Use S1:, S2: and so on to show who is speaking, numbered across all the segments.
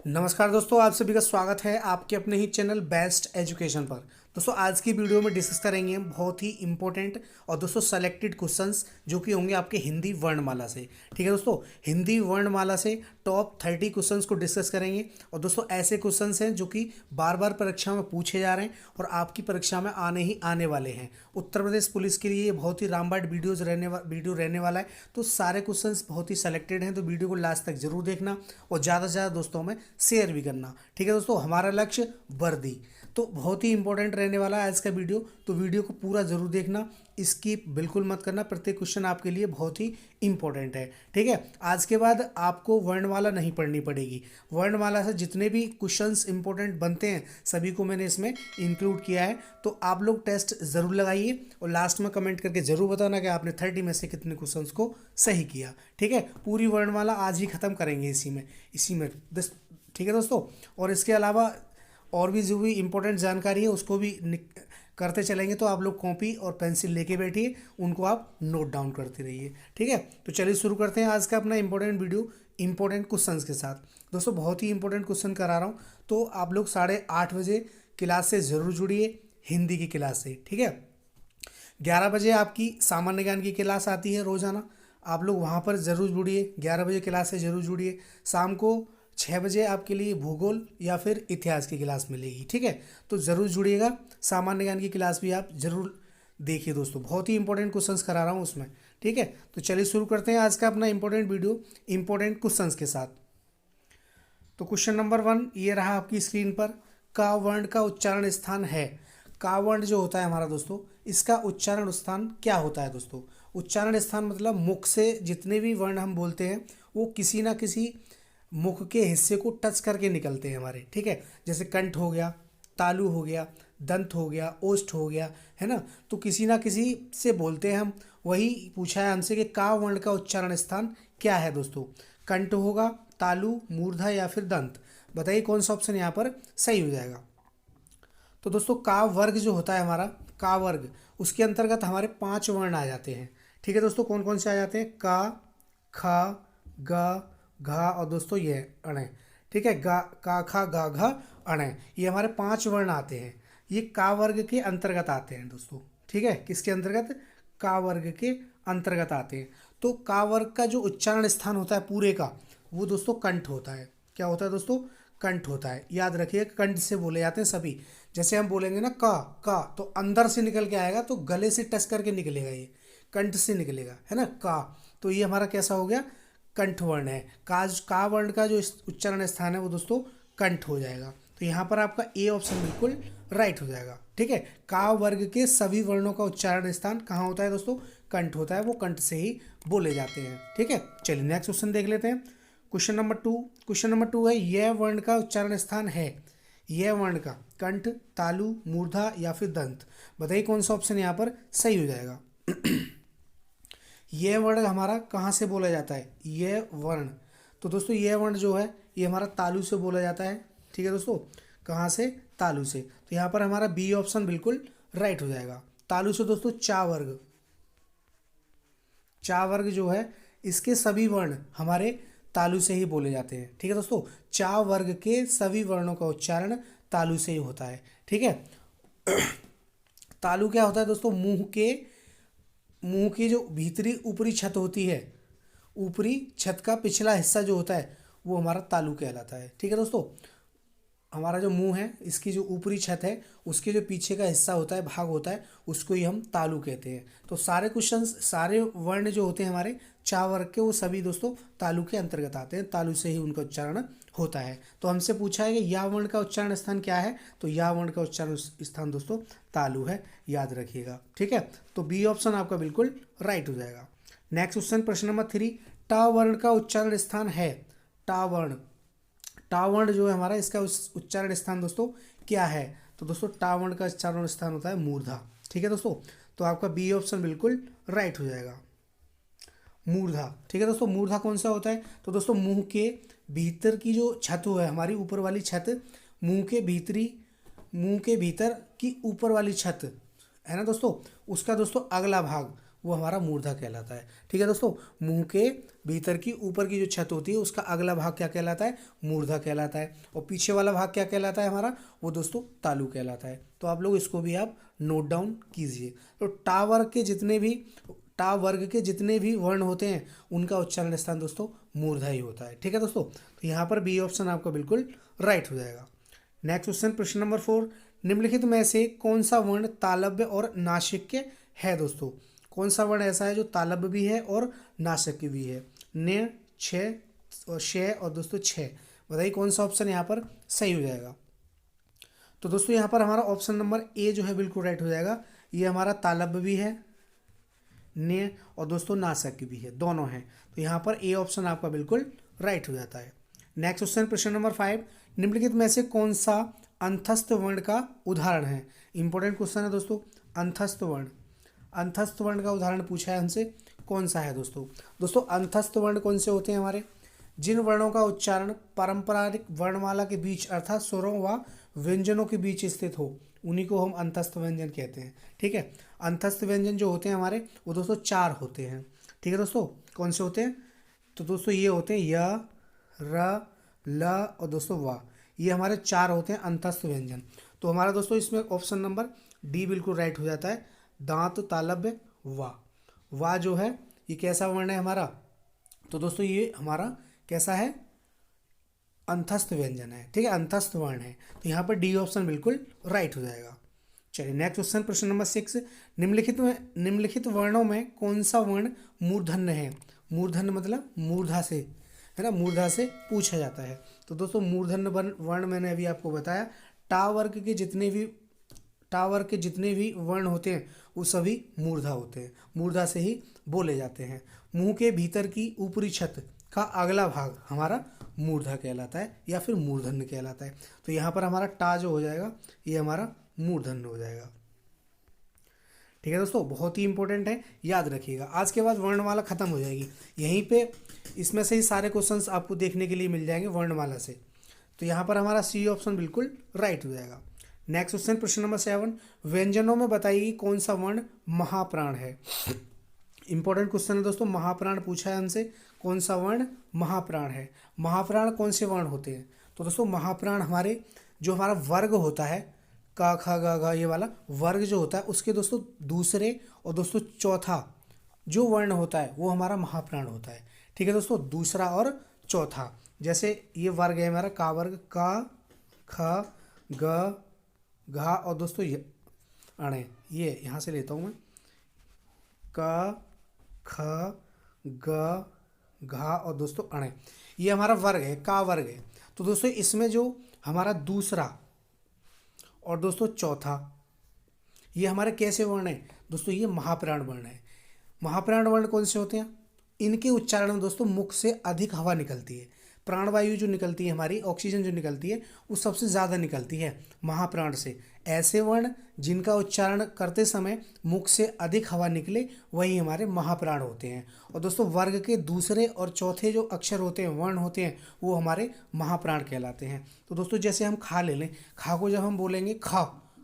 S1: नमस्कार दोस्तों, आप सभी का स्वागत है आपके अपने ही चैनल बेस्ट एजुकेशन पर। दोस्तों आज की वीडियो में डिस्कस करेंगे हम बहुत ही इंपॉर्टेंट और दोस्तों सेलेक्टेड क्वेश्चंस जो कि होंगे आपके हिंदी वर्णमाला से। ठीक है दोस्तों, हिंदी वर्णमाला से टॉप 30 क्वेश्चंस को डिस्कस करेंगे। और दोस्तों ऐसे क्वेश्चंस हैं जो कि बार बार परीक्षा में पूछे जा रहे हैं और आपकी परीक्षा में आने वाले हैं। उत्तर प्रदेश पुलिस के लिए ये बहुत ही रामबाण वीडियो रहने वाला है। तो सारे क्वेश्चंस बहुत ही सेलेक्टेड हैं, तो वीडियो को लास्ट तक जरूर देखना और ज़्यादा से ज़्यादा दोस्तों में शेयर भी करना। ठीक है दोस्तों, हमारा लक्ष्य वर्दी, तो बहुत ही इंपॉर्टेंट रहने वाला है आज का वीडियो। तो वीडियो को पूरा जरूर देखना, स्किप बिल्कुल मत करना। प्रत्येक क्वेश्चन आपके लिए बहुत ही इंपॉर्टेंट है। ठीक है, आज के बाद आपको वर्णमाला नहीं पढ़नी पड़ेगी। वर्णमाला से जितने भी क्वेश्चंस इंपॉर्टेंट बनते हैं सभी को मैंने इसमें इंक्लूड किया है। तो आप लोग टेस्ट ज़रूर लगाइए और लास्ट में कमेंट करके ज़रूर बताना कि आपने 30 में से कितने क्वेश्चंस को सही किया। ठीक है, पूरी वर्णमाला आज ही ख़त्म करेंगे इसी में ठीक है दोस्तों। और इसके अलावा और भी जो भी इम्पोर्टेंट जानकारी है उसको भी करते चलेंगे। तो आप लोग कॉपी और पेंसिल लेके बैठिए, उनको आप नोट डाउन करते रहिए। ठीक है, तो चलिए शुरू करते हैं आज का अपना इंपॉर्टेंट वीडियो इंपॉर्टेंट क्वेश्चंस के साथ। दोस्तों बहुत ही इंपॉर्टेंट क्वेश्चन करा रहा हूँ, तो आप लोग 8:30 बजे क्लास से ज़रूर जुड़िए, हिंदी की क्लास से। ठीक है, 11 बजे आपकी सामान्य ज्ञान की क्लास आती है रोज़ाना, आप लोग वहाँ पर ज़रूर जुड़िए। 11 बजे क्लास से ज़रूर जुड़िए। शाम को 6 बजे आपके लिए भूगोल या फिर इतिहास की क्लास मिलेगी। ठीक है, तो ज़रूर जुड़िएगा। सामान्य ज्ञान की क्लास भी आप ज़रूर देखिए दोस्तों, बहुत ही इंपॉर्टेंट क्वेश्चंस करा रहा हूँ उसमें। ठीक है, तो चलिए शुरू करते हैं आज का अपना इंपॉर्टेंट वीडियो इंपॉर्टेंट क्वेश्चंस के साथ। तो क्वेश्चन नंबर 1 ये रहा आपकी स्क्रीन पर। का वर्ण का उच्चारण स्थान है। का वर्ण जो होता है हमारा दोस्तों, इसका उच्चारण स्थान क्या होता है दोस्तों। उच्चारण स्थान मतलब मुख से जितने भी वर्ण हम बोलते हैं वो किसी ना किसी मुख के हिस्से को टच करके निकलते हैं हमारे। ठीक है, जैसे कंठ हो गया, तालु हो गया, दंत हो गया, ओष्ठ हो गया, है ना। तो किसी ना किसी से बोलते हैं हम। वही पूछा है हमसे कि का वर्ण का उच्चारण स्थान क्या है दोस्तों। कंठ होगा, तालु, मूर्धा या फिर दंत। बताइए कौन सा ऑप्शन यहाँ पर सही हो जाएगा। तो दोस्तों का वर्ग जो होता है हमारा, का वर्ग, उसके अंतर्गत हमारे 5 वर्ण आ जाते हैं। ठीक है दोस्तों, कौन कौन से आ जाते हैं। का, ख, ग, घा और दोस्तों ये अणे। ठीक है, गा, का, खा, गा, घा, अणे, ये हमारे 5 वर्ण आते हैं। ये का वर्ग के अंतर्गत आते हैं दोस्तों। ठीक है, किसके अंतर्गत, का वर्ग के अंतर्गत आते हैं। तो का वर्ग का जो उच्चारण स्थान होता है पूरे का, वो दोस्तों कंठ होता है। क्या होता है दोस्तों, कंठ होता है। याद रखिए कंठ से बोले जाते हैं सभी। जैसे हम बोलेंगे ना का तो अंदर से निकल के आएगा, तो गले से टच करके निकलेगा, ये कंठ से निकलेगा, है ना का। तो ये हमारा कैसा हो गया, कंठ वर्ण है। का वर्ण का जो उच्चारण स्थान है वो दोस्तों कंठ हो जाएगा। तो यहाँ पर आपका ए ऑप्शन बिल्कुल राइट हो जाएगा। ठीक है, का वर्ग के सभी वर्णों का उच्चारण स्थान कहाँ होता है दोस्तों, कंठ होता है। वो कंठ से ही बोले जाते हैं। ठीक है, चलिए नेक्स्ट क्वेश्चन देख लेते हैं। क्वेश्चन नंबर 2 है, यह वर्ण का उच्चारण स्थान है। यह वर्ण का कंठ, तालु, मूर्धा या फिर दंत। बताइए कौन सा ऑप्शन यहाँ पर सही हो जाएगा। यह वर्ण हमारा कहाँ से बोला जाता है, यह वर्ण। तो दोस्तों यह वर्ण जो है ये हमारा तालु से बोला जाता है। ठीक है दोस्तों, कहाँ से, तालु से। तो यहाँ पर हमारा बी ऑप्शन बिल्कुल राइट हो जाएगा। तालु से दोस्तों चा वर्ग, चा वर्ग जो है इसके सभी वर्ण हमारे तालु से ही बोले जाते हैं। ठीक है दोस्तों, चा वर्ग के सभी वर्णों का उच्चारण तालु से ही होता है। ठीक है, तालु क्या होता है दोस्तों, मुंह की जो भीतरी ऊपरी छत होती है, ऊपरी छत का पिछला हिस्सा जो होता है वो हमारा तालु कहलाता है। ठीक है दोस्तों, हमारा जो मुंह है इसकी जो ऊपरी छत है उसके जो पीछे का हिस्सा होता है, भाग होता है, उसको ही हम तालु कहते हैं। तो सारे क्वेश्चन, सारे वर्ण जो होते हैं हमारे चा वर्ग के, वो सभी दोस्तों तालु के अंतर्गत आते हैं। तालु से ही उनका उच्चारण होता है। तो हमसे पूछा है कि या वर्ण का उच्चारण स्थान क्या है, तो या वर्ण का उच्चारण स्थान दोस्तों तालु है, याद रखिएगा। ठीक है, तो बी ऑप्शन आपका बिल्कुल राइट हो जाएगा। नेक्स्ट क्वेश्चन, प्रश्न नंबर 3, टा वर्ण का उच्चारण स्थान है। टा वर्ण, टा वर्ण जो है हमारा, इसका उच्चारण स्थान दोस्तों क्या है। तो दोस्तों टा वर्ण का उच्चारण स्थान होता है मूर्धा। ठीक है दोस्तों, तो आपका बी ऑप्शन बिल्कुल राइट हो जाएगा, मूर्धा। ठीक है दोस्तों, मूर्धा कौन सा होता है, तो दोस्तों मुंह के भीतर की जो छत है हमारी, ऊपर वाली छत, मुंह के भीतर की ऊपर वाली छत है ना दोस्तों, उसका दोस्तों अगला भाग, वो हमारा मूर्धा कहलाता है। ठीक है दोस्तों, मुंह के भीतर की ऊपर की जो छत होती है उसका अगला भाग क्या कहलाता है, मूर्धा कहलाता है। और पीछे वाला भाग क्या कहलाता है हमारा, वो दोस्तों तालु कहलाता है। तो आप लोग इसको भी आप नोट डाउन कीजिए। तो टा वर्ग के जितने भी वर्ण होते हैं उनका उच्चारण स्थान दोस्तों मूर्धा ही होता है। ठीक है दोस्तों, तो यहाँ पर बी ऑप्शन आपका बिल्कुल राइट हो जाएगा। नेक्स्ट क्वेश्चन, प्रश्न नंबर 4, निम्नलिखित में से कौन सा वर्ण तालव्य और नासिक्य है दोस्तों। कौन सा वर्ण ऐसा है जो तालव्य भी है और नासिक्य भी है। ने, छ और शे और दोस्तों छः, बताइए कौन सा ऑप्शन यहाँ पर सही हो जाएगा। तो दोस्तों यहाँ पर हमारा ऑप्शन नंबर ए जो है बिल्कुल राइट हो जाएगा। ये हमारा तालव्य भी है, ने और दोस्तों नासिक्य भी है, दोनों हैं। तो यहाँ पर ए ऑप्शन आपका बिल्कुल राइट हो जाता है। नेक्स्ट क्वेश्चन, प्रश्न नंबर 5, निम्नलिखित में से कौन सा अंतस्थ वर्ण का उदाहरण है। इंपॉर्टेंट क्वेश्चन है दोस्तों, अंतस्थ वर्ण। अंतस्थ वर्ण का उदाहरण पूछा है हमसे, कौन सा है दोस्तों। दोस्तों अंतस्थ वर्ण कौन से होते हैं हमारे, जिन वर्णों का उच्चारण पारंपरिक वर्णमाला के बीच अर्थात स्वरों व व्यंजनों के बीच स्थित हो, उन्हीं को हम अंतस्थ व्यंजन कहते हैं। ठीक है, अंतस्थ व्यंजन जो होते हैं हमारे वो दोस्तों 4 होते हैं। ठीक है दोस्तों, कौन से होते हैं, तो दोस्तों ये होते हैं य, र, ल और दोस्तों वा, ये हमारे 4 होते हैं अंतस्थ व्यंजन। तो हमारा दोस्तों इसमें ऑप्शन नंबर डी बिल्कुल राइट हो जाता है। दांत तालव्य वा जो है ये कैसा वर्ण है हमारा, तो दोस्तों ये हमारा कैसा है, अंतस्थ व्यंजन है। ठीक है, अंतस्थ वर्ण है। तो यहाँ पर डी ऑप्शन बिल्कुल राइट हो जाएगा। चलिए नेक्स्ट क्वेश्चन, प्रश्न नंबर 6, निम्नलिखित वर्णों में कौन सा वर्ण मूर्धन्य है। मूर्धन्य मतलब मूर्धा से, है ना, मूर्धा से पूछा जाता है। तो दोस्तों मूर्धन्य वर्ण मैंने अभी आपको बताया, टा वर्ग के जितने भी वर्ण होते हैं वो सभी मूर्धा होते हैं, मूर्धा से ही बोले जाते हैं। मुंह के भीतर की ऊपरी छत का अगला भाग हमारा मूर्धा कहलाता है या फिर मूर्धन्य कहलाता है। तो यहाँ पर हमारा टा जो हो जाएगा ये हमारा मूर्धन्य हो जाएगा। ठीक है दोस्तों, बहुत ही इंपॉर्टेंट है, याद रखिएगा। आज के बाद वर्णमाला खत्म हो जाएगी, यहीं पे इसमें से ही सारे क्वेश्चंस आपको देखने के लिए मिल जाएंगे वर्णमाला से। तो यहाँ पर हमारा सी ऑप्शन बिल्कुल राइट हो जाएगा। नेक्स्ट क्वेश्चन, प्रश्न नंबर 7, व्यंजनों में बताइए कौन सा वर्ण महाप्राण है। इंपॉर्टेंट क्वेश्चन है दोस्तों, महाप्राण पूछा है हमसे, कौन सा वर्ण महाप्राण है। महाप्राण कौन से वर्ण होते हैं, तो दोस्तों महाप्राण हमारे जो हमारा वर्ग होता है का खा गा घा, ये वाला वर्ग जो होता है उसके दोस्तों दूसरे और दोस्तों चौथा जो वर्ण होता है वो हमारा महाप्राण होता है। ठीक है दोस्तों, दूसरा और चौथा, जैसे ये वर्ग है हमारा का वर्ग, का ख ग घा और दोस्तों ये अणे, ये यहाँ से लेता हूँ मैं, क ख ग घा और दोस्तों अणे, ये हमारा वर्ग है, का वर्ग है। तो दोस्तों इसमें जो हमारा दूसरा और दोस्तों चौथा ये हमारे कैसे वर्ण है दोस्तों, ये महाप्राण वर्ण है। महाप्राण वर्ण कौन से होते हैं, इनके उच्चारण में दोस्तों मुख से अधिक हवा निकलती है, प्राणवायु जो निकलती है हमारी, ऑक्सीजन जो निकलती है वो सबसे ज़्यादा निकलती है महाप्राण से। ऐसे वर्ण जिनका उच्चारण करते समय मुख से अधिक हवा निकले वही हमारे महाप्राण होते हैं। और दोस्तों वर्ग के दूसरे और चौथे जो अक्षर होते हैं, वर्ण होते हैं, वो हमारे महाप्राण कहलाते हैं। तो दोस्तों जैसे हम खा ले लें, खा को जब हम बोलेंगे खा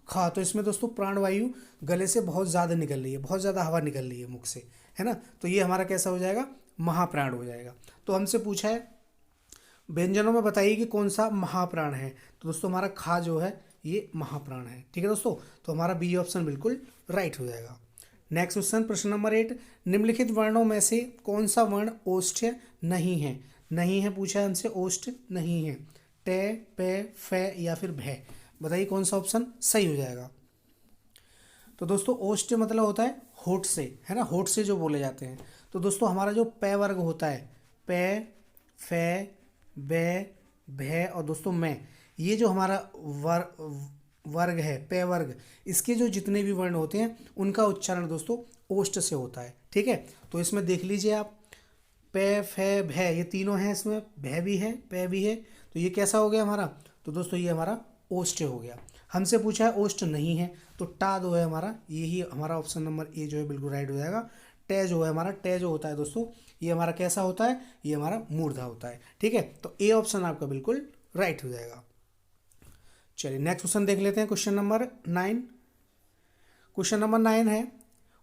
S1: खा, तो इसमें दोस्तों प्राणवायु गले से बहुत ज़्यादा निकल रही है, बहुत ज़्यादा हवा निकल रही है मुख से, है ना। तो ये हमारा कैसा हो जाएगा, महाप्राण हो जाएगा। तो हमसे पूछा है व्यंजनों में बताइए कि कौन सा महाप्राण है, तो दोस्तों हमारा खा जो है ये महाप्राण है। ठीक है दोस्तों, तो हमारा बी ऑप्शन बिल्कुल राइट हो जाएगा। नेक्स्ट क्वेश्चन, प्रश्न नंबर 8, निम्नलिखित वर्णों में से कौन सा वर्ण ओष्ठ्य नहीं है। नहीं है पूछा है हमसे, ओष्ठ नहीं है, टे पे फे या फिर भे, बताइए कौन सा ऑप्शन सही हो जाएगा। तो दोस्तों ओष्ठ मतलब होता है होठ से, है ना, होठ से जो बोले जाते हैं। तो दोस्तों हमारा जो पे वर्ग होता है, पे फे बे भे और दोस्तों मैं, ये जो हमारा वर्ग है पे वर्ग, इसके जो जितने भी वर्ण होते हैं उनका उच्चारण दोस्तों ओष्ठ से होता है। ठीक है, तो इसमें देख लीजिए आप, पे फे भे ये तीनों हैं, इसमें भे भी है पे भी है, तो ये कैसा हो गया हमारा, तो दोस्तों ये हमारा ओष्ठ हो गया। हमसे पूछा है ओष्ठ नहीं है, तो टा जो है हमारा, यही हमारा ऑप्शन नंबर ए जो है बिल्कुल राइट हो जाएगा। टे जो है हमारा, टे जो होता है दोस्तों ये हमारा कैसा होता है, ये हमारा मूर्धा होता है। ठीक है, तो ए ऑप्शन आपका बिल्कुल राइट हो जाएगा। चलिए नेक्स्ट क्वेश्चन देख लेते हैं, क्वेश्चन नंबर 9। क्वेश्चन नंबर 9 है,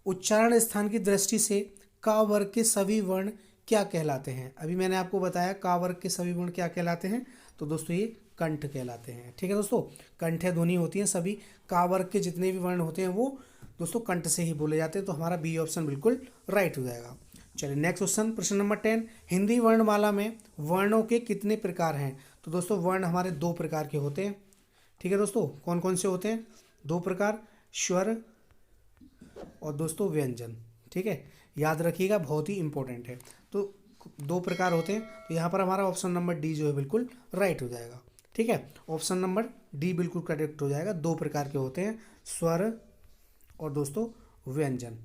S1: उच्चारण स्थान की दृष्टि से का वर्ग के सभी वर्ण क्या कहलाते हैं? अभी मैंने आपको बताया का वर्ग के सभी वर्ण क्या कहलाते हैं, तो दोस्तों ये कंठ कहलाते हैं। ठीक है दोस्तों, कंठ ध्वनि होती है सभी, का वर्ग के जितने भी वर्ण होते हैं वो दोस्तों कंठ से ही बोले जाते हैं। तो हमारा बी ऑप्शन बिल्कुल राइट हो जाएगा। चलिए नेक्स्ट क्वेश्चन, प्रश्न नंबर 10, हिंदी वर्णमाला में वर्णों के कितने प्रकार हैं? तो दोस्तों वर्ण हमारे दो प्रकार के होते हैं। ठीक है दोस्तों, कौन कौन से होते हैं? दो प्रकार, स्वर और दोस्तों व्यंजन। ठीक है, याद रखिएगा, बहुत ही इंपॉर्टेंट है। तो दो प्रकार होते हैं, तो यहाँ पर हमारा ऑप्शन नंबर डी जो है बिल्कुल राइट हो जाएगा। ठीक है, ऑप्शन नंबर डी बिल्कुल करेक्ट हो जाएगा। दो प्रकार के होते हैं, स्वर और दोस्तों व्यंजन।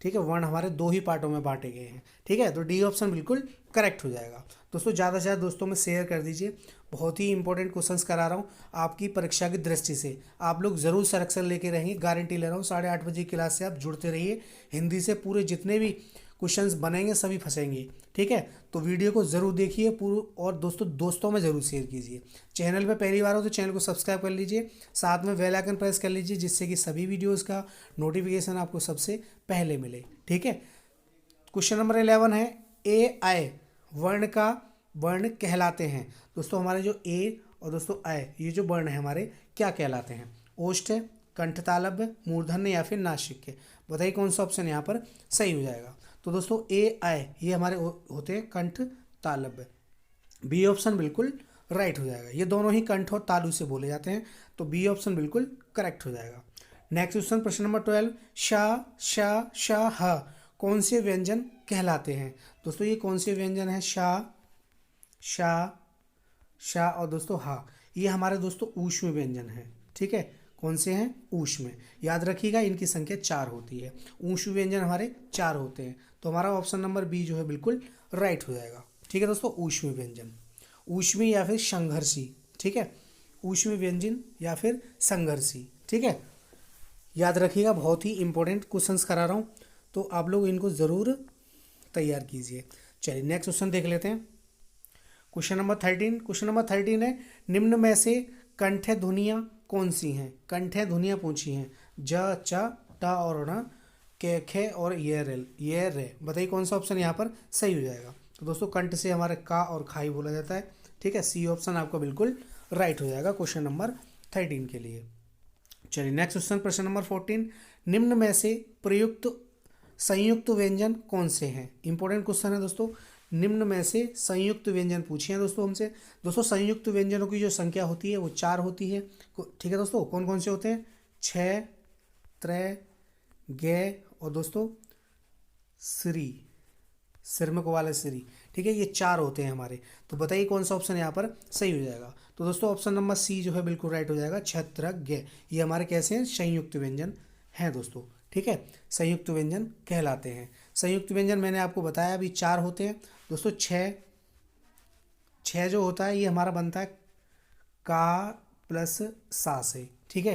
S1: ठीक है, वर्ण हमारे दो ही पार्टों में बांटे गए हैं। ठीक है, तो डी ऑप्शन बिल्कुल करेक्ट हो जाएगा। दोस्तों ज़्यादा से ज़्यादा दोस्तों में शेयर कर दीजिए, बहुत ही इंपॉर्टेंट क्वेश्चंस करा रहा हूँ आपकी परीक्षा की दृष्टि से। आप लोग ज़रूर सिलेक्शन लेके रहेंगे, गारंटी ले रहा हूँ। 8:30 बजे की क्लास से आप जुड़ते रहिए, हिंदी से पूरे जितने भी क्वेश्चंस बनेंगे सभी फंसेंगे। ठीक है, तो वीडियो को ज़रूर देखिए पूरा, और दोस्तों में ज़रूर शेयर कीजिए। चैनल पे पहली बार हो तो चैनल को सब्सक्राइब कर लीजिए, साथ में बेल आइकन प्रेस कर लीजिए, जिससे कि सभी वीडियोज़ का नोटिफिकेशन आपको सबसे पहले मिले। ठीक है, क्वेश्चन नंबर 11 है, ए आय वर्ण का वर्ण कहलाते हैं। दोस्तों हमारे जो ए और दोस्तों आय, ये जो वर्ण है हमारे क्या कहलाते हैं? ओष्ठ, कंठतालव्य, मूर्धन्य या फिर नासिक? बताइए कौन सा ऑप्शन यहाँ पर सही हो जाएगा? तो दोस्तों ए आय ये हमारे होते हैं कंठ तालव्य। बी ऑप्शन बिल्कुल राइट हो जाएगा। ये दोनों ही कंठ और तालु से बोले जाते हैं, तो बी ऑप्शन बिल्कुल करेक्ट हो जाएगा। नेक्स्ट क्वेश्चन, प्रश्न नंबर 12, शा शा शा ह कौन से व्यंजन कहलाते हैं? दोस्तों ये कौन से व्यंजन है? शा, शा, शा और दोस्तों हा, ये हमारे दोस्तों ऊष्म व्यंजन है। ठीक है, कौन से हैं? ऊष्म। याद रखिएगा, इनकी संख्या 4 होती है। ऊष्म व्यंजन हमारे 4 होते हैं, तो हमारा ऑप्शन नंबर बी जो है बिल्कुल राइट हो जाएगा। ठीक है दोस्तों, ऊष्म व्यंजन, ऊष्मी या फिर संघर्षी। ठीक है, ऊष्म व्यंजन या फिर संघर्षी। ठीक है, याद रखिएगा, बहुत ही इंपॉर्टेंट क्वेश्चंस करा रहा हूँ, तो आप लोग इनको ज़रूर तैयार कीजिए। चलिए नेक्स्ट क्वेश्चन देख लेते हैं। क्वेश्चन नंबर 13 है, निम्न में से कंठ ध्वनियाँ कौन सी हैं? कंठ ध्वनियाँ पूछी हैं, ज, च, ट और ण, के, खे और ये रे। बताइए कौन सा ऑप्शन यहाँ पर सही हो जाएगा? तो दोस्तों कंठ से हमारे का और खाई बोला जाता है। ठीक है, सी ऑप्शन आपका बिल्कुल राइट हो जाएगा क्वेश्चन नंबर 13 के लिए। चलिए नेक्स्ट क्वेश्चन, प्रश्न नंबर 14, निम्न में से प्रयुक्त संयुक्त व्यंजन कौन से हैं? इंपॉर्टेंट क्वेश्चन है दोस्तों, निम्न में से संयुक्त व्यंजन पूछे हैं दोस्तों हमसे। दोस्तों संयुक्त व्यंजनों की जो संख्या होती है वो 4 होती है। ठीक है दोस्तों, कौन कौन से होते हैं? छ, त्रय, गे और दोस्तों श्री, सिरमक वाले श्री। ठीक है, ये 4 होते हैं हमारे। तो बताइए कौन सा ऑप्शन यहाँ पर सही हो जाएगा? तो दोस्तों ऑप्शन नंबर सी जो है बिल्कुल राइट हो जाएगा, छत्र, गे। ये हमारे कैसे हैं? संयुक्त व्यंजन हैं दोस्तों। ठीक है, संयुक्त व्यंजन कहलाते हैं। संयुक्त व्यंजन मैंने आपको बताया अभी 4 होते हैं दोस्तों। छः जो होता है ये हमारा बनता है का प्लस सा से। ठीक है,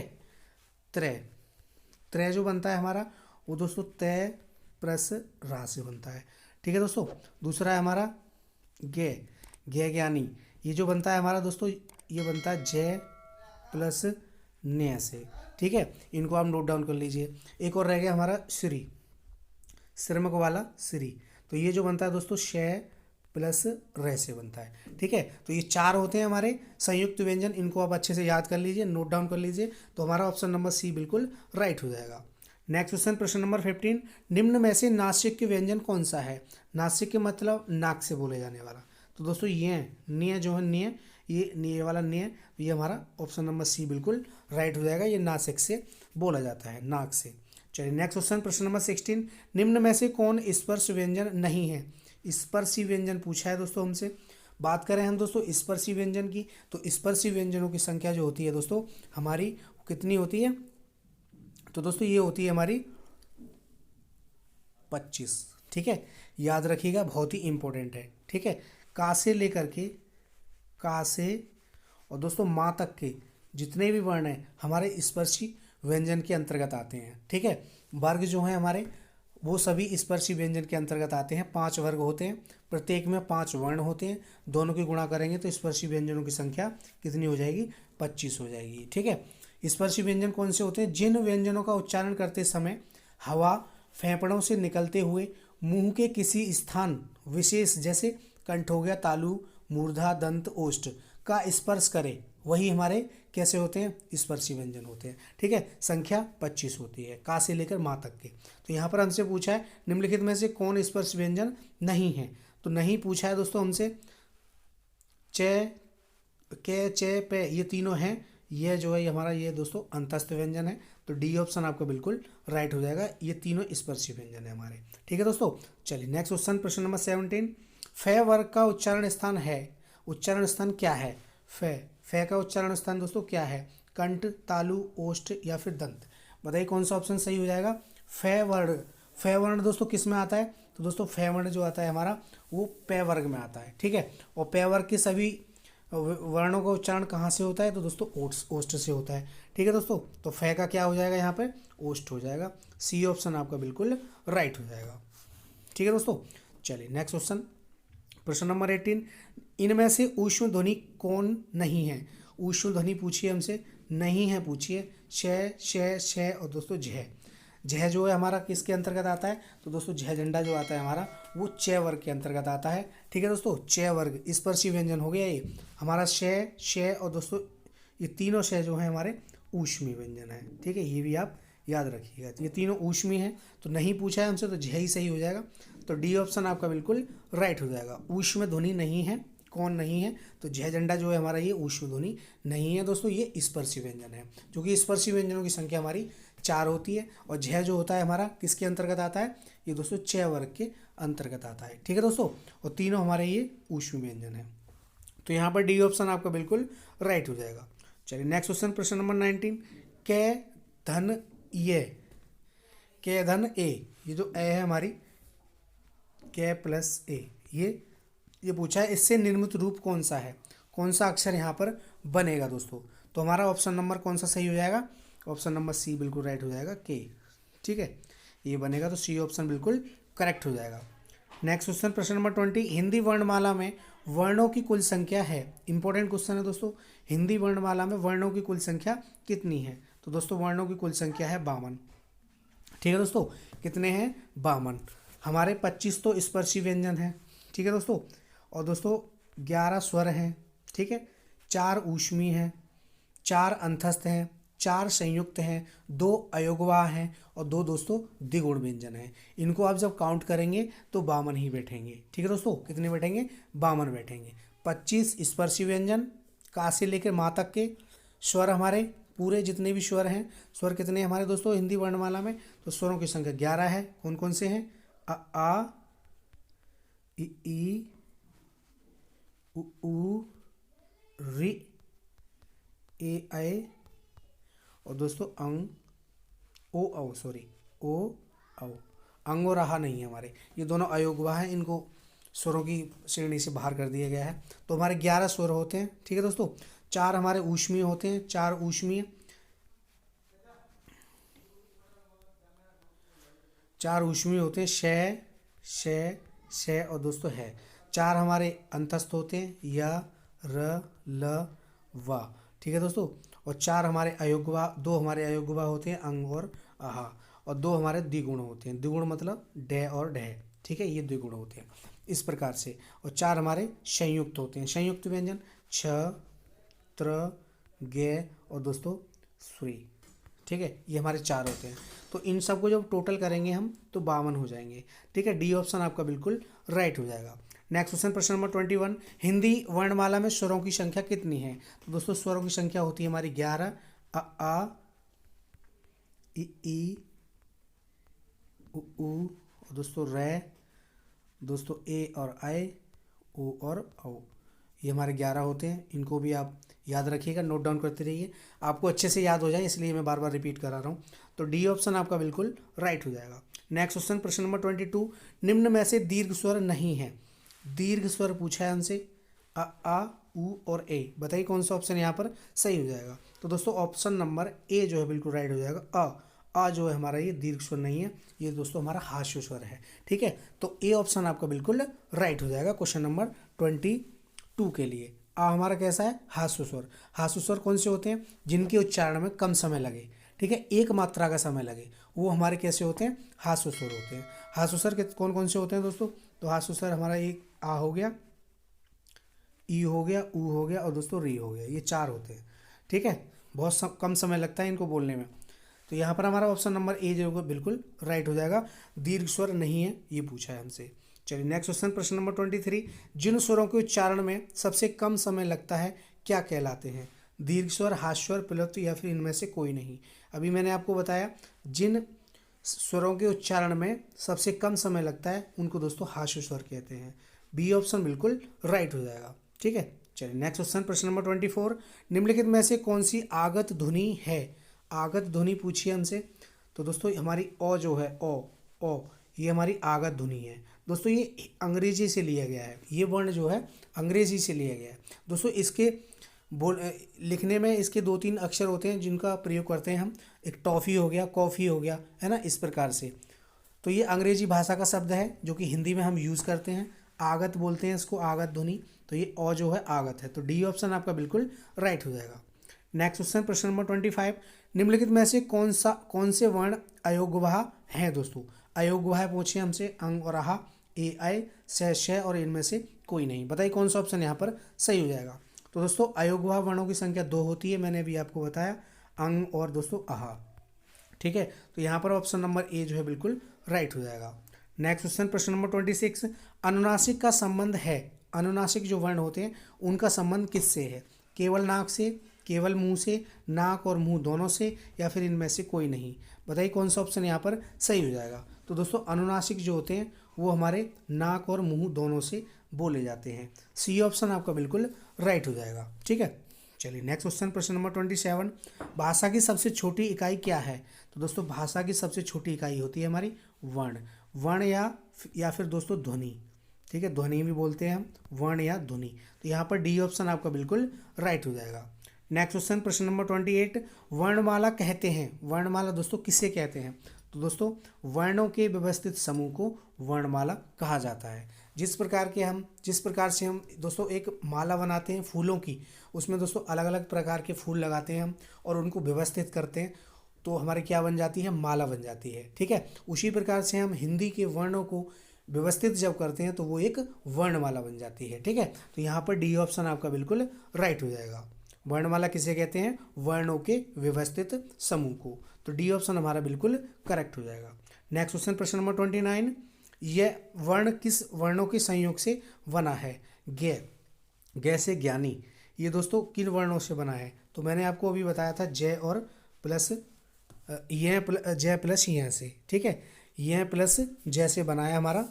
S1: त्रय जो बनता है हमारा वो दोस्तों तय प्लस रा से बनता है। ठीक है दोस्तों, दूसरा है हमारा गे, ज्ञानी। ये जो बनता है हमारा दोस्तों ये बनता है जय प्लस ने से। ठीक है, इनको आप नोट डाउन कर लीजिए। एक और रह गया हमारा श्री, श्रमक वाला श्री। तो ये जो बनता है दोस्तों शय प्लस रे से बनता है। ठीक है, तो ये 4 होते हैं हमारे संयुक्त व्यंजन, इनको आप अच्छे से याद कर लीजिए, नोट डाउन कर लीजिए। तो हमारा ऑप्शन नंबर सी बिल्कुल राइट हो जाएगा। नेक्स्ट क्वेश्चन, प्रश्न नंबर 15, निम्न में से नासिक व्यंजन कौन सा है? नासिक के मतलब नाक से बोले जाने वाला। तो दोस्तों ये निय जो है निय, ये वाला निय, ये हमारा ऑप्शन नंबर सी बिल्कुल राइट हो जाएगा। ये नासिक से बोला जाता है, नाक से। चलिए नेक्स्ट क्वेश्चन, प्रश्न नंबर 16, निम्न में से कौन स्पर्श व्यंजन नहीं है? स्पर्शी व्यंजन पूछा है दोस्तों हमसे। बात करें हम दोस्तों स्पर्शी व्यंजन की, तो स्पर्शी व्यंजनों की संख्या जो होती है दोस्तों हमारी कितनी होती है? तो दोस्तों ये होती है हमारी 25। ठीक है, याद रखिएगा, बहुत ही इंपॉर्टेंट है। ठीक है, का से लेकर के का से और दोस्तों माँ तक के जितने भी वर्ण हैं हमारे स्पर्शी व्यंजन के अंतर्गत आते हैं। ठीक है, वर्ग जो हैं हमारे वो सभी स्पर्शी व्यंजन के अंतर्गत आते हैं। 5 वर्ग होते हैं, प्रत्येक में 5 वर्ण होते हैं। दोनों की गुणा करेंगे तो स्पर्शी व्यंजनों की संख्या कितनी हो जाएगी? 25 हो जाएगी। ठीक है, स्पर्शी व्यंजन कौन से होते हैं? जिन व्यंजनों का उच्चारण करते समय हवा फेफड़ों से निकलते हुए मुंह के किसी स्थान विशेष जैसे कंठ हो गया, तालु, मूर्धा, दंत, ओष्ठ का स्पर्श करे, वही हमारे कैसे होते हैं, स्पर्शी व्यंजन होते हैं। ठीक है, संख्या 25 होती है का से लेकर माँ तक के। तो यहाँ पर हमसे पूछा है निम्नलिखित में से कौन स्पर्श व्यंजन नहीं है, तो नहीं पूछा है दोस्तों हमसे च, के, चे, पे, ये तीनों हैं। ये जो है हमारा ये दोस्तों अंतस्थ व्यंजन है, तो डी ऑप्शन आपका बिल्कुल राइट हो जाएगा। ये तीनों स्पर्शी व्यंजन है हमारे। ठीक है दोस्तों, चलिए नेक्स्ट क्वेश्चन, प्रश्न नंबर 17। फे वर्ग का उच्चारण स्थान है, उच्चारण स्थान क्या है? फे का उच्चारण स्थान दोस्तों क्या है? कंठ, तालु, ओष्ठ या फिर दंत? बताइए कौन सा ऑप्शन सही हो जाएगा। फे वर्ण, फे वर्ण दोस्तों किस में आता है, तो दोस्तों फे वर्ण जो आता है हमारा वो पे वर्ग में आता है। ठीक है, और पे वर्ग के सभी वर्णों का उच्चारण कहाँ से होता है, तो दोस्तों ओष्ठ से होता है। ठीक है दोस्तों, तो फे का क्या हो जाएगा यहाँ पे, ओष्ठ हो जाएगा। सी ऑप्शन आपका बिल्कुल राइट हो जाएगा। ठीक है दोस्तों, चलिए नेक्स्ट क्वेश्चन, प्रश्न नंबर 18। इनमें से ऊष्म ध्वनि कौन नहीं है? ऊष्म ध्वनि पूछिए हमसे, नहीं है पूछिए, श, श, और दोस्तों झ। झ जो है हमारा किसके अंतर्गत आता है, तो दोस्तों झ झंडा जो आता है हमारा वो च वर्ग के अंतर्गत आता है। ठीक है दोस्तों, च वर्ग स्पर्शी व्यंजन हो गया ये हमारा श, और दोस्तों ये तीनों श जो है हमारे ऊष्मी व्यंजन है। ठीक है, ये भी आप याद रखिएगा, ये तीनों ऊष्मी हैं। तो नहीं पूछा है हमसे तो झ ही सही हो जाएगा। तो डी ऑप्शन आपका बिल्कुल राइट हो जाएगा। ऊष्म ध्वनि नहीं है, कौन नहीं है, तो झ झंडा जो है हमारा ये ऊष्म ध्वनि नहीं है दोस्तों, ये स्पर्शी व्यंजन है। क्योंकि स्पर्शी व्यंजनों की संख्या हमारी 4 होती है, और झ जो होता है हमारा किसके अंतर्गत आता है, ये दोस्तों च वर्ग के अंतर्गत आता है। ठीक है दोस्तों, और तीनों हमारे ये ऊष्म व्यंजन है। तो यहाँ पर डी ऑप्शन आपका बिल्कुल राइट हो जाएगा। चलिए नेक्स्ट क्वेश्चन, प्रश्न नंबर 19। के धन ये, के धन ए, ये जो ए है हमारी के प्लस ए, ये पूछा है, इससे निर्मित रूप कौन सा है, कौन सा अक्षर यहाँ पर बनेगा दोस्तों? तो हमारा ऑप्शन नंबर कौन सा सही हो जाएगा, ऑप्शन नंबर सी बिल्कुल राइट हो जाएगा, के। ठीक है, ये बनेगा, तो सी ऑप्शन बिल्कुल करेक्ट हो जाएगा। नेक्स्ट क्वेश्चन, प्रश्न नंबर 20। हिंदी वर्णमाला में वर्णों की कुल संख्या है, इंपॉर्टेंट क्वेश्चन है दोस्तों। हिंदी वर्णमाला में वर्णों की कुल संख्या कितनी है, तो दोस्तों वर्णों की कुल संख्या है 52। ठीक है दोस्तों, कितने हैं, 52। हमारे 25 तो स्पर्शी व्यंजन हैं। ठीक है दोस्तों, और दोस्तों 11 स्वर हैं। ठीक है, 4 ऊष्मी हैं, 4 अंतस्थ हैं, 4 संयुक्त हैं, 2 अयोगवाह हैं, और 2 दोस्तों द्विगुण व्यंजन हैं। इनको आप जब काउंट करेंगे तो 52 ही बैठेंगे। ठीक है दोस्तों, कितने बैठेंगे, 52 बैठेंगे। 25 स्पर्शी व्यंजन का से लेकर माँ तक के स्वर, हमारे पूरे जितने भी स्वर हैं, स्वर कितने हमारे दोस्तों हिंदी वर्णमाला में, तो स्वरों की संख्या 11 है। कौन कौन से हैं, आ, ई, उ, रि, ए, ऐ, और दोस्तों अंग, ओ औ, सॉरी ओ औ, अंग और आहा नहीं है हमारे, ये दोनों अयोगवाह हैं, इनको स्वरों की श्रेणी से बाहर कर दिया गया है। तो हमारे 11 स्वर होते हैं। ठीक है दोस्तों, 4 हमारे ऊष्मीय होते हैं, 4 ऊष्मीय, 4 ऊष्मीय होते हैं, श, और दोस्तों है। 4 हमारे अंतस्थ होते हैं, य, र, ल, व। ठीक है दोस्तों, और 4 हमारे अयोगवा, 2 हमारे अयोगवा होते हैं, अंग और आहा, और 2 हमारे द्विगुण होते हैं। द्विगुण मतलब डे और डह। ठीक है, ये द्विगुण होते हैं इस प्रकार से। और 4 हमारे संयुक्त होते हैं, संयुक्त व्यंजन, छ, त्र, गे, और दोस्तों श्री। ठीक है, ये हमारे 4 होते हैं। तो इन सबको जब टोटल करेंगे हम तो 52 हो जाएंगे। ठीक है, डी ऑप्शन आपका बिल्कुल राइट हो जाएगा। नेक्स्ट क्वेश्चन, प्रश्न नंबर 21। हिंदी वर्णमाला में स्वरों की संख्या कितनी है, तो दोस्तों स्वरों की संख्या होती है हमारी 11। आ, ई, उ, और दोस्तों रे, दोस्तों ए और आई, ओ और औ, ये हमारे 11 होते हैं। इनको भी आप याद रखिएगा, नोट डाउन करते रहिए, आपको अच्छे से याद हो जाए, इसलिए मैं बार बार रिपीट करा रहा हूँ। तो डी ऑप्शन आपका बिल्कुल राइट हो जाएगा। नेक्स्ट क्वेश्चन, प्रश्न नंबर 22। निम्न में से दीर्घ स्वर नहीं है, दीर्घ स्वर पूछा है हमसे, आ, उ और ए। बताइए कौन सा ऑप्शन यहाँ पर सही हो जाएगा, तो दोस्तों ऑप्शन नंबर ए जो है बिल्कुल राइट हो जाएगा। आ जो है हमारा ये दीर्घ स्वर नहीं है, ये दोस्तों हमारा हास्य स्वर है। ठीक है, तो ए ऑप्शन आपका बिल्कुल राइट हो जाएगा क्वेश्चन नंबर 22 के लिए। आ हमारा कैसा है, हास्य स्वर। हास्य स्वर कौन से होते हैं, जिनके उच्चारण में कम समय लगे। ठीक है, एक मात्रा का समय लगे, वो हमारे कैसे होते हैं, हास्य स्वर होते हैं। हास्य स्वर के कौन कौन से होते हैं दोस्तों, तो हास्य स्वर हमारा एक आ हो गया, ई हो गया, ऊ हो गया और दोस्तों री हो गया, ये चार होते हैं। ठीक है, बहुत कम समय लगता है इनको बोलने में। तो यहाँ पर हमारा ऑप्शन नंबर ए जो होगा बिल्कुल राइट हो जाएगा, दीर्घ स्वर नहीं है, ये पूछा है हमसे। चलिए नेक्स्ट क्वेश्चन, प्रश्न नंबर 23, जिन स्वरों के उच्चारण में सबसे कम समय लगता है क्या कहलाते हैं, दीर्घ स्वर, हास्य स्वर, प्लुत्व या फिर इनमें से कोई नहीं। अभी मैंने आपको बताया जिन स्वरों के उच्चारण में सबसे कम समय लगता है उनको दोस्तों हास्य स्वर कहते हैं। बी ऑप्शन बिल्कुल राइट हो जाएगा। ठीक है, चलिए नेक्स्ट क्वेश्चन, प्रश्न नंबर 24, निम्नलिखित में से कौन सी आगत ध्वनि है, आगत ध्वनि पूछिए हमसे। तो दोस्तों हमारी ओ जो है, ओ ये हमारी आगत ध्वनि है दोस्तों, ये अंग्रेजी से लिया गया है, ये वर्ण जो है अंग्रेजी से लिया गया है दोस्तों। इसके लिखने में इसके 2-3 अक्षर होते हैं जिनका प्रयोग करते हैं हम, एक टॉफ़ी हो गया, कॉफ़ी हो गया, है ना, इस प्रकार से। तो ये अंग्रेजी भाषा का शब्द है जो कि हिंदी में हम यूज़ करते हैं, आगत बोलते हैं इसको, आगत ध्वनि। तो ये ओ जो है आगत है, तो डी ऑप्शन आपका बिल्कुल राइट हो जाएगा। नेक्स्ट क्वेश्चन, प्रश्न नंबर 25, निम्नलिखित में से कौन से वर्ण अयोग्यवाह हैं दोस्तों। अयोग्यवाह पूछे हमसे, अंग और आहा, ए आई, श और इनमें से कोई नहीं। बताइए कौन सा ऑप्शन यहाँ पर सही हो जाएगा। तो दोस्तों अयोग्यवाह वर्णों की संख्या 2 होती है, मैंने अभी आपको बताया, अंग और दोस्तों आहा। ठीक है, तो यहाँ पर ऑप्शन नंबर ए जो है बिल्कुल राइट हो जाएगा। नेक्स्ट क्वेश्चन, प्रश्न नंबर 26, अनुनासिक का संबंध है, अनुनासिक जो वर्ण होते हैं उनका संबंध किससे है, केवल नाक से, केवल मुंह से, नाक और मुंह दोनों से, या फिर इनमें से कोई नहीं। बताइए कौन सा ऑप्शन यहाँ पर सही हो जाएगा। तो दोस्तों अनुनासिक जो होते हैं वो हमारे नाक और मुंह दोनों से बोले जाते हैं। सी ऑप्शन आपका बिल्कुल राइट हो जाएगा। ठीक है, चलिए नेक्स्ट क्वेश्चन, प्रश्न नंबर 27, भाषा की सबसे छोटी इकाई क्या है। तो दोस्तों भाषा की सबसे छोटी इकाई होती है हमारी वर्ण, वर्ण या फिर दोस्तों ध्वनि। ठीक है, ध्वनि भी बोलते हैं हम, वर्ण या ध्वनि। तो यहाँ पर डी ऑप्शन आपका बिल्कुल राइट हो जाएगा। नेक्स्ट क्वेश्चन, प्रश्न नंबर 28, वर्णमाला कहते हैं, वर्णमाला दोस्तों किसे कहते हैं। तो दोस्तों वर्णों के व्यवस्थित समूह को वर्णमाला कहा जाता है। जिस प्रकार से हम दोस्तों एक माला बनाते हैं फूलों की, उसमें दोस्तों अलग अलग प्रकार के फूल लगाते हैं हम और उनको व्यवस्थित करते हैं, तो हमारी क्या बन जाती है, माला बन जाती है। ठीक है, उसी प्रकार से हम हिंदी के वर्णों को व्यवस्थित जब करते हैं तो वो एक वर्णमाला बन जाती है। ठीक है, तो यहाँ पर डी ऑप्शन आपका बिल्कुल राइट हो जाएगा। वर्णमाला किसे कहते हैं, वर्णों के व्यवस्थित समूह को। तो डी ऑप्शन हमारा बिल्कुल करेक्ट हो जाएगा। नेक्स्ट क्वेश्चन, प्रश्न नंबर 29, यह वर्ण किस वर्णों के संयोग से बना है। गे से ज्ञानी, ये दोस्तों किन वर्णों से बना है। तो मैंने आपको अभी बताया था जय और प्लस जय प्लस यह से। ठीक है, यह प्लस जय से बना है हमारा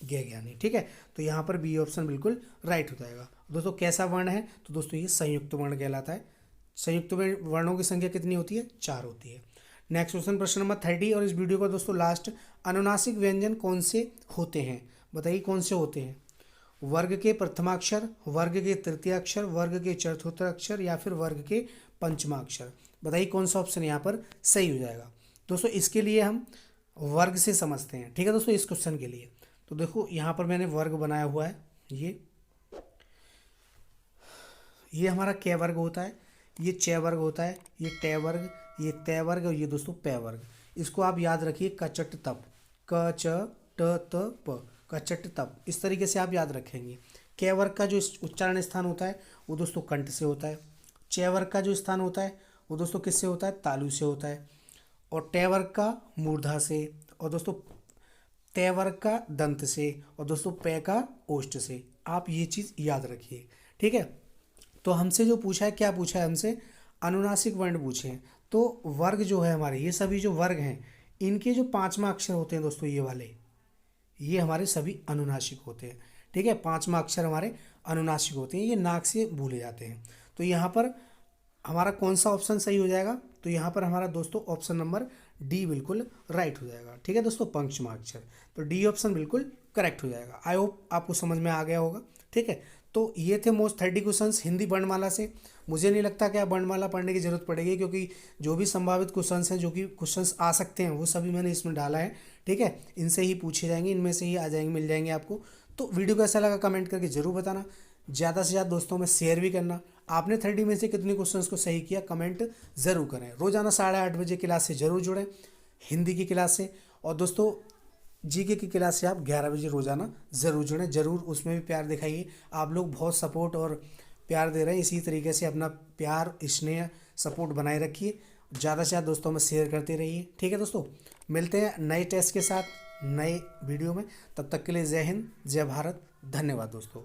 S1: गे ज्ञानी। ठीक है, तो यहाँ पर बी ऑप्शन बिल्कुल राइट हो जाएगा। दोस्तों कैसा वर्ण है, तो दोस्तों ये संयुक्त वर्ण कहलाता है। संयुक्त वर्णों की संख्या कितनी होती है, 4 होती है। नेक्स्ट क्वेश्चन, प्रश्न नंबर 30 और इस वीडियो का दोस्तों लास्ट, अनुनासिक व्यंजन कौन से होते हैं। बताइए कौन से होते हैं, वर्ग के प्रथमाक्षर, वर्ग के तृतीयाक्षर, वर्ग के चतुर्थाक्षर या फिर वर्ग के पंचमाक्षर। बताइए कौन सा ऑप्शन यहाँ पर सही हो जाएगा। दोस्तों इसके लिए हम वर्ग से समझते हैं। ठीक है दोस्तों, इस क्वेश्चन के लिए तो देखो यहाँ पर मैंने वर्ग बनाया हुआ है, ये हमारा क वर्ग होता है, ये च वर्ग होता है, ये ट वर्ग, ये त वर्ग और ये दोस्तों प वर्ग। इसको आप याद रखिए, कचट तप, क च ट त प, कचट तप, इस तरीके से आप याद रखेंगे। क वर्ग का जो उच्चारण स्थान होता है वो दोस्तों कंठ से होता है, च वर्ग का जो स्थान होता है वो दोस्तों किससे होता है, तालु से होता है, और ट वर्ग का मूर्धा से, और दोस्तों त वर्ग का दंत से, और दोस्तों प का ओष्ठ से। आप ये चीज़ याद रखिए। ठीक है, तो हमसे जो पूछा है, क्या पूछा है हमसे, अनुनासिक वर्ण पूछे हैं। तो वर्ग जो है हमारे, ये सभी जो वर्ग हैं इनके जो 5वां अक्षर होते हैं दोस्तों, ये वाले, ये हमारे सभी अनुनासिक होते हैं। ठीक है, 5वां अक्षर हमारे अनुनासिक होते हैं, ये नाक से बोले जाते हैं। तो यहाँ पर हमारा कौन सा ऑप्शन सही हो जाएगा, तो यहाँ पर हमारा दोस्तों ऑप्शन नंबर डी बिल्कुल राइट हो जाएगा। ठीक है दोस्तों, पंचमाक्षर, तो डी ऑप्शन बिल्कुल करेक्ट हो जाएगा। आई होप आपको समझ में आ गया होगा। ठीक है, तो ये थे मोस्ट 30 क्वेश्चंस हिंदी वर्णमाला से। मुझे नहीं लगता कि आप वर्णमाला पढ़ने की जरूरत पड़ेगी, क्योंकि जो भी संभावित क्वेश्चंस हैं, जो कि क्वेश्चंस आ सकते हैं, वो सभी मैंने इसमें डाला है। ठीक है, इनसे ही पूछे जाएंगे, इनमें से ही आ जाएंगे, मिल जाएंगे आपको। तो वीडियो कैसा लगा कमेंट करके जरूर बताना, ज़्यादा से ज़्यादा दोस्तों में शेयर भी करना। आपने 30 में से कितने क्वेश्चंस को सही किया कमेंट ज़रूर करें। रोज़ाना 8:30 बजे क्लास से ज़रूर जुड़ें, हिंदी की क्लास से। और दोस्तों जीके की क्लास से आप 11 बजे रोज़ाना ज़रूर जुड़ें, ज़रूर उसमें भी प्यार दिखाइए। आप लोग बहुत सपोर्ट और प्यार दे रहे हैं, इसी तरीके से अपना प्यार स्नेह सपोर्ट बनाए रखिए। ज़्यादा से ज़्यादा दोस्तों में शेयर करते रहिए। ठीक है दोस्तों, मिलते हैं नए टेस्ट के साथ नए वीडियो में। तब तक के लिए जय हिंद, जय भारत, धन्यवाद दोस्तों।